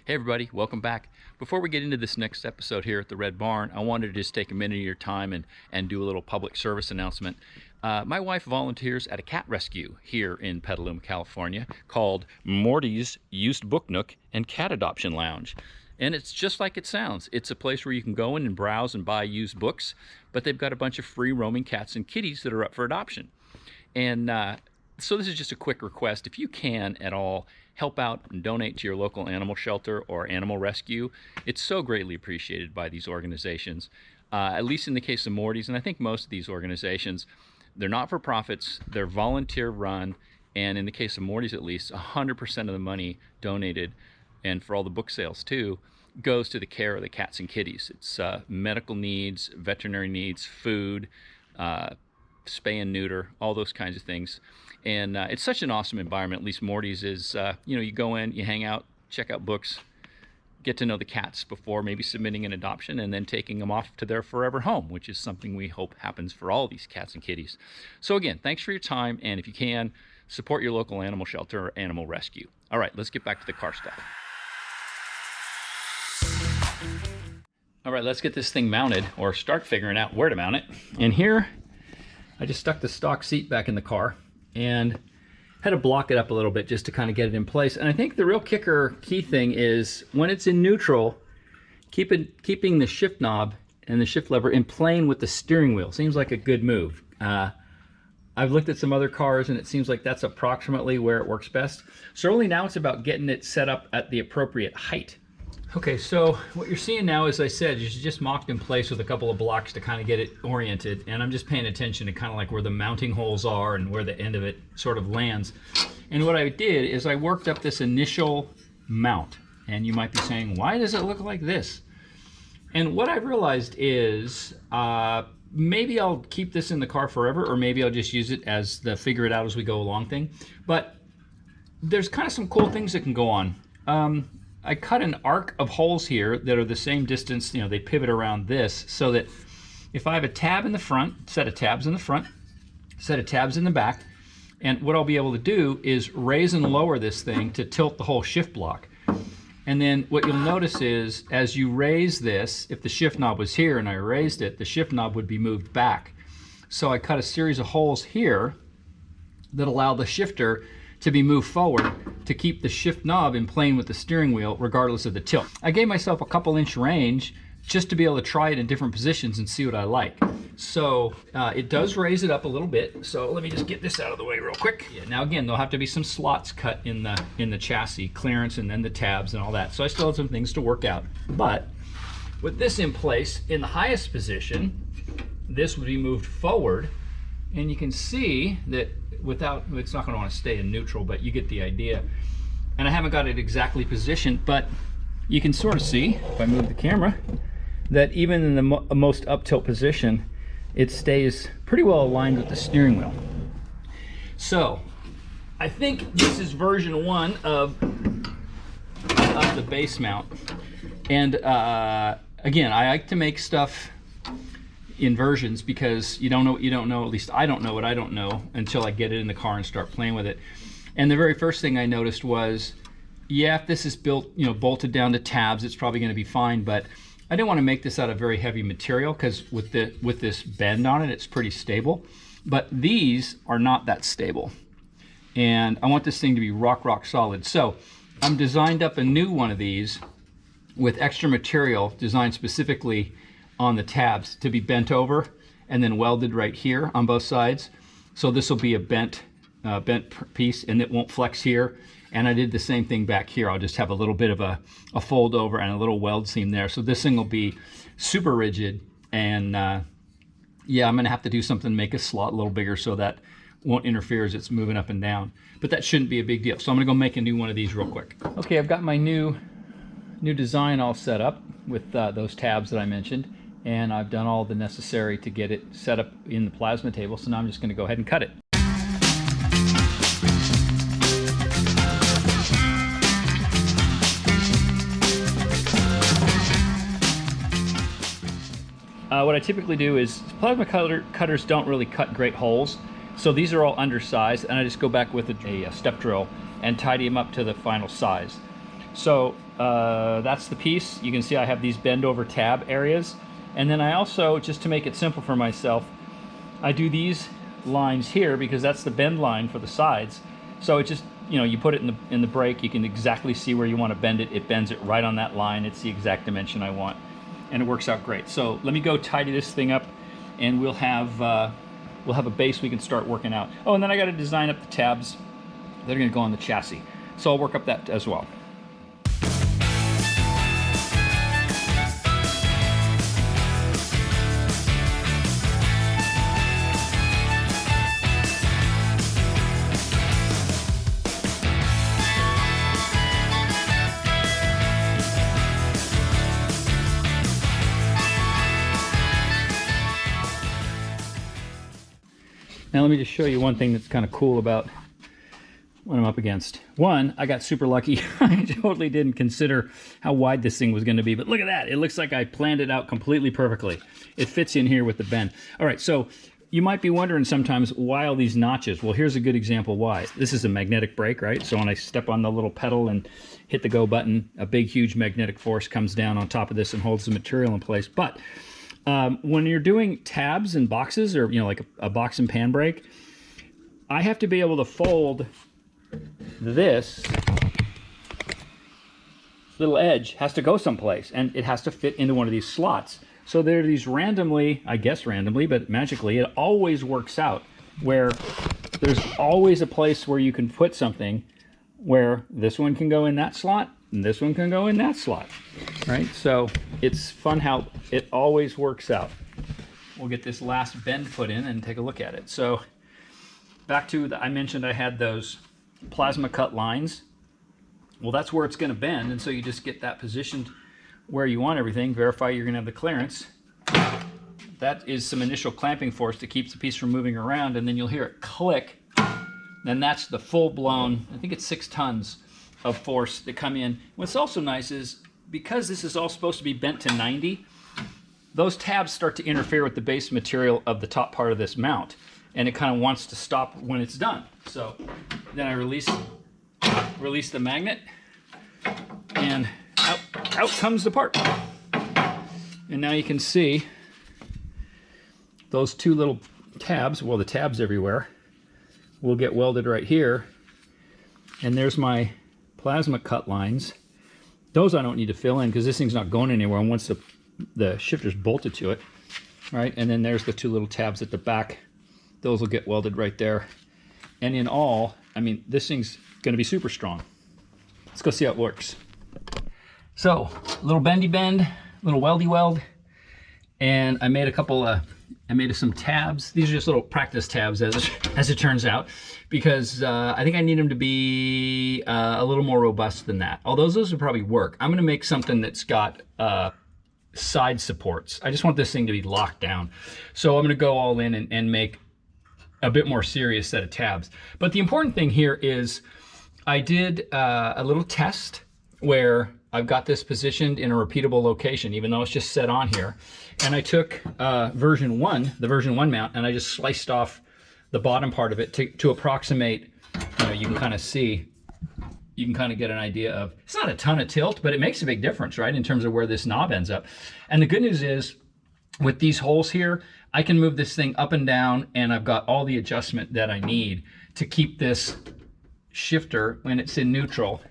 Hey everybody, welcome back. Before we get into this next episode here at the Red Barn, I wanted to just take a minute of your time and do a little public service announcement. My wife volunteers at a cat rescue here in Petaluma, California called Morty's Used Book Nook and Cat Adoption Lounge. And it's just like it sounds. It's a place where you can go in and browse and buy used books, but they've got a bunch of free roaming cats and kitties that are up for adoption. And so this is just a quick request. If you can at all, help out and donate to your local animal shelter or animal rescue. It's so greatly appreciated by these organizations, at least in the case of Morty's, and I think most of these organizations. They're not for profits, they're volunteer run, and in the case of Morty's at least, 100% of the money donated, and for all the book sales too, goes to the care of the cats and kitties. It's medical needs, veterinary needs, food, spay and neuter, all those kinds of things. And it's such an awesome environment. At least Morty's is, you go in, you hang out, check out books, get to know the cats before maybe submitting an adoption and then taking them off to their forever home, which is something we hope happens for all these cats and kitties. So again, thanks for your time. And if you can, support your local animal shelter or animal rescue. All right, let's get back to the car stuff. All right, let's get this thing mounted or start figuring out where to mount it. And here, I just stuck the stock seat back in the car and had to block it up a little bit just to kind of get it in place. And I think the real key thing is when it's in neutral, keeping the shift knob and the shift lever in plane with the steering wheel. Seems like a good move. I've looked at some other cars and it seems like that's approximately where it works best. So really now it's about getting it set up at the appropriate height. Okay, so what you're seeing now, as I said, is just mocked in place with a couple of blocks to kind of get it oriented, and I'm just paying attention to kind of like where the mounting holes are and where the end of it sort of lands. And what I did is I worked up this initial mount, and you might be saying, why does it look like this? And what I realized is maybe I'll keep this in the car forever, or maybe I'll just use it as the figure it out as we go along thing. But there's kind of some cool things that can go on. I cut an arc of holes here that are the same distance, they pivot around this, so that if I have a tab in the front, set of tabs in the front, set of tabs in the back, and what I'll be able to do is raise and lower this thing to tilt the whole shift block. And then what you'll notice is as you raise this, if the shift knob was here and I raised it, the shift knob would be moved back. So I cut a series of holes here that allow the shifter to be moved forward to keep the shift knob in plane with the steering wheel regardless of the tilt. I gave myself a couple inch range just to be able to try it in different positions and see what I like. So it does raise it up a little bit. So let me just get this out of the way real quick. Yeah, now again, there'll have to be some slots cut in the chassis, clearance, and then the tabs and all that. So I still have some things to work out. But with this in place, in the highest position, this would be moved forward, and you can see that it's not going to want to stay in neutral, but you get the idea. And I haven't got it exactly positioned, but you can sort of see, if I move the camera, that even in the most up tilt position, it stays pretty well aligned with the steering wheel. So I think this is version 1 of the base mount. And again, I like to make stuff in versions because you don't know what you don't know. At least I don't know what I don't know until I get it in the car and start playing with it. And the very first thing I noticed was, yeah, if this is built, bolted down to tabs, it's probably going to be fine. But I didn't want to make this out of very heavy material because with this bend on it, it's pretty stable. But these are not that stable, and I want this thing to be rock solid. So I'm designed up a new one of these with extra material designed specifically on the tabs to be bent over and then welded right here on both sides. So this will be a bent piece, and it won't flex here. And I did the same thing back here. I'll just have a little bit of a fold over and a little weld seam there. So this thing will be super rigid. And yeah, I'm gonna have to do something to make a slot a little bigger so that won't interfere as it's moving up and down. But that shouldn't be a big deal. So I'm gonna go make a new one of these real quick. Okay, I've got my new design all set up with those tabs that I mentioned. And I've done all the necessary to get it set up in the plasma table. So now I'm just gonna go ahead and cut it. What I typically do is plasma cutters don't really cut great holes. So these are all undersized, and I just go back with a step drill and tidy them up to the final size. So that's the piece. You can see I have these bend over tab areas. And then I also, just to make it simple for myself, I do these lines here because that's the bend line for the sides. So it just, you know, you put it in the brake, you can exactly see where you want to bend it. It bends it right on that line. It's the exact dimension I want, and it works out great. So let me go tidy this thing up, and we'll have a base we can start working out. Oh, and then I got to design up the tabs that are going to go on the chassis. So I'll work up that as well. Now let me just show you one thing that's kind of cool about what I'm up against. One, I got super lucky. I totally didn't consider how wide this thing was going to be, but look at that. It looks like I planned it out completely perfectly. It fits in here with the bend. All right, so you might be wondering sometimes why all these notches. Well, here's a good example why. This is a magnetic brake, right? So when I step on the little pedal and hit the go button, a big, huge magnetic force comes down on top of this and holds the material in place. But when you're doing tabs and boxes, or you know, like a box and pan brake, I have to be able to fold this little edge, has to go someplace, and it has to fit into one of these slots. So there are these randomly, I guess randomly, but magically, it always works out where there's always a place where you can put something where this one can go in that slot and this one can go in that slot, right? So it's fun how it always works out. We'll get this last bend put in and take a look at it. So back to I mentioned I had those plasma cut lines. Well, that's where it's going to bend, and so you just get that positioned where you want everything, verify you're going to have the clearance. That is some initial clamping force that keeps the piece from moving around, and then you'll hear it click. Then that's the full-blown, I think it's 6 tons of force that come in. What's also nice is, because this is all supposed to be bent to 90, those tabs start to interfere with the base material of the top part of this mount, and it kind of wants to stop when it's done. So then I release the magnet, and out comes the part. And now you can see those two little tabs, well, the tabs everywhere, will get welded right here. And there's my plasma cut lines. Those I don't need to fill in because this thing's not going anywhere, and once the shifter's bolted to it, right? And then there's the two little tabs at the back. Those will get welded right there. And in all, I mean, this thing's going to be super strong. Let's go see how it works. So, a little bendy bend, a little weldy weld, and I made a couple I made some tabs. These are just little practice tabs as it turns out, because I think I need them to be a little more robust than that. Although those would probably work. I'm gonna make something that's got side supports. I just want this thing to be locked down. So I'm gonna go all in and make a bit more serious set of tabs. But the important thing here is I did a little test where I've got this positioned in a repeatable location, even though it's just set on here. And I took version 1, the version 1 mount, and I just sliced off the bottom part of it to approximate, you know, you can kind of see, you can kind of get an idea of, it's not a ton of tilt, but it makes a big difference, right, in terms of where this knob ends up. And the good news is, with these holes here, I can move this thing up and down, and I've got all the adjustment that I need to keep this shifter, when it's in neutral,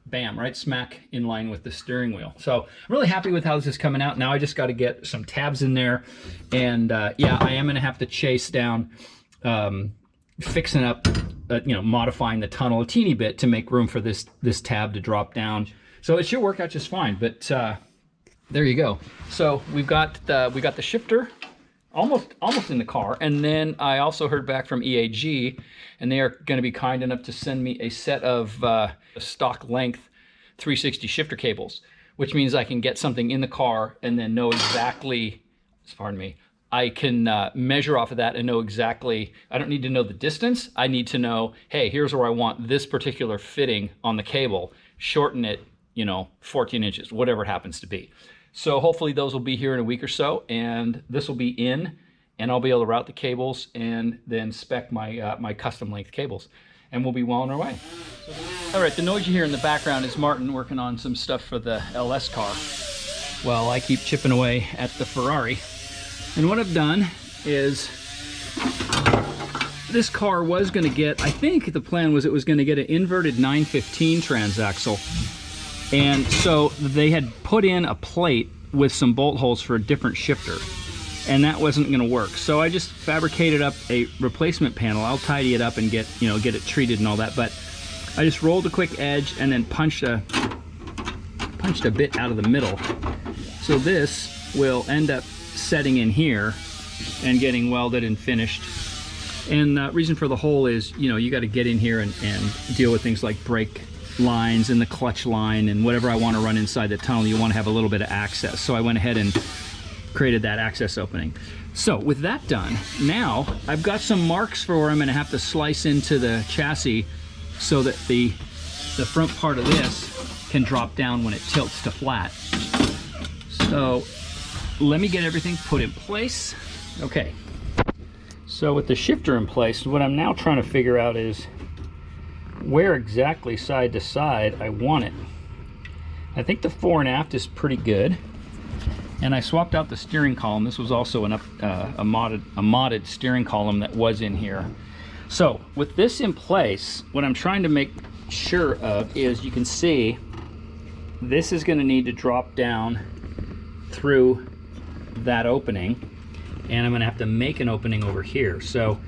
bam, right smack in line with the steering wheel. So I'm really happy with how this is coming out. Now I just got to get some tabs in there, and yeah, I am going to have to chase down fixing up, you know, modifying the tunnel a teeny bit to make room for this tab to drop down. So it should work out just fine. But there you go. So we got the shifter almost in the car, and then I also heard back from EAG, and they are going to be kind enough to send me a set of stock length 360 shifter cables, which means I can get something in the car and then know exactly, pardon me, I can measure off of that and know exactly, I don't need to know the distance, I need to know, hey, here's where I want this particular fitting on the cable, shorten it, you know, 14 inches, whatever it happens to be. So hopefully those will be here in a week or so, and this will be in, and I'll be able to route the cables and then spec my my custom length cables. and we'll be well on our way. All right, the noise you hear in the background is Martin working on some stuff for the LS car while I keep chipping away at the Ferrari. And what I've done is, this car was going to get, I think the plan was it was going to get an inverted 915 transaxle. And so they had put in a plate with some bolt holes for a different shifter, and that wasn't going to work. So I just fabricated up a replacement panel. I'll tidy it up and get it treated and all that, but I just rolled a quick edge and then punched a bit out of the middle. So this will end up setting in here and getting welded and finished. And the reason for the hole is, you got to get in here and deal with things like brake lines and the clutch line and whatever I want to run inside the tunnel. You want to have a little bit of access. So I went ahead and created that access opening. So with that done, now I've got some marks for where I'm going to have to slice into the chassis so that the front part of this can drop down when it tilts to flat. So let me get everything put in place. Okay. So with the shifter in place, what I'm now trying to figure out is where exactly side to side I want it. I think the fore and aft is pretty good. And I swapped out the steering column. This was also a modded steering column that was in here. So with this in place, what I'm trying to make sure of is, you can see this is going to need to drop down through that opening, and I'm going to have to make an opening over here. So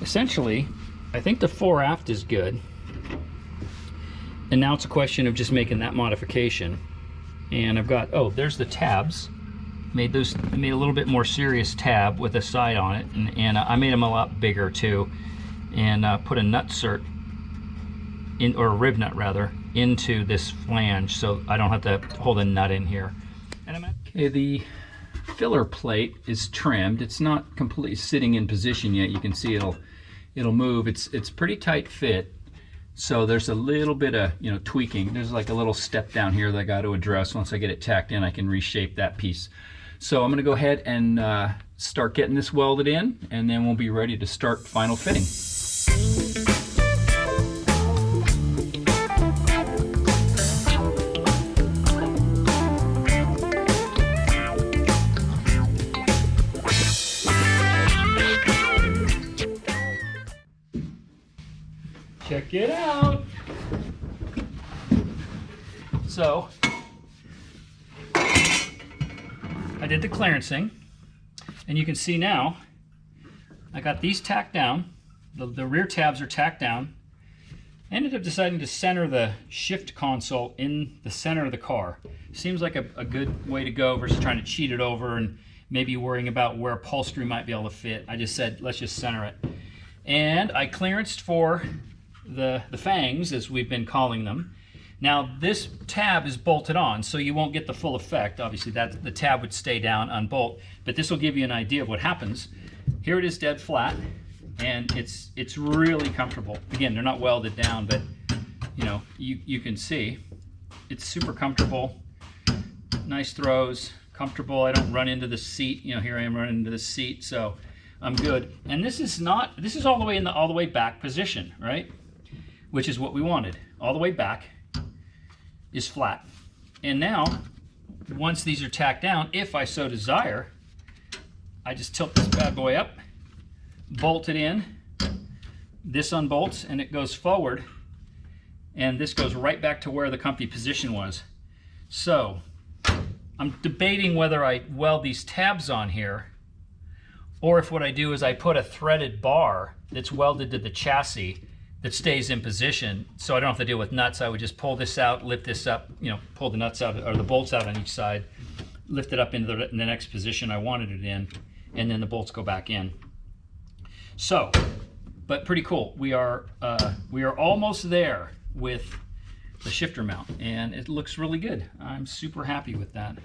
essentially, I think the fore aft is good, and now it's a question of just making that modification. And I've got, there's the tabs. Made a little bit more serious tab with a side on it, and I made them a lot bigger too, and put a nut cert in, or a rib nut rather, into this flange so I don't have to hold a nut in here. And okay, the filler plate is trimmed. It's not completely sitting in position yet. You can see it'll move. It's pretty tight fit. So there's a little bit of tweaking. There's like a little step down here that I got to address. Once I get it tacked in, I can reshape that piece. So I'm going to go ahead and start getting this welded in, and then we'll be ready to start final fitting. Check it out. So I did the clearancing, and you can see now I got these tacked down. The rear tabs are tacked down. I ended up deciding to center the shift console in the center of the car. Seems like a good way to go versus trying to cheat it over and maybe worrying about where upholstery might be able to fit. I just said, let's just center it. And I clearanced for the fangs, as we've been calling them. Now this tab is bolted on, so you won't get the full effect. Obviously the tab would stay down, unbolt, but this will give you an idea of what happens. Here it is dead flat, and it's really comfortable. Again, they're not welded down, but you can see it's super comfortable. Nice throws, comfortable. I don't run into the seat. Here I am running into the seat, so I'm good. And this is all the way in the all the way back position, right? Which is what we wanted. All the way back is flat. And now, once these are tacked down, if I so desire, I just tilt this bad boy up, bolt it in, this unbolts and it goes forward, and this goes right back to where the comfy position was. So I'm debating whether I weld these tabs on here, or if what I do is I put a threaded bar that's welded to the chassis that stays in position, so I don't have to deal with nuts. I would just pull this out, lift this up, pull the nuts out, or the bolts out on each side, lift it up into the next position I wanted it in, and then the bolts go back in. So, but pretty cool. We are almost there with the shifter mount, and it looks really good. I'm super happy with that.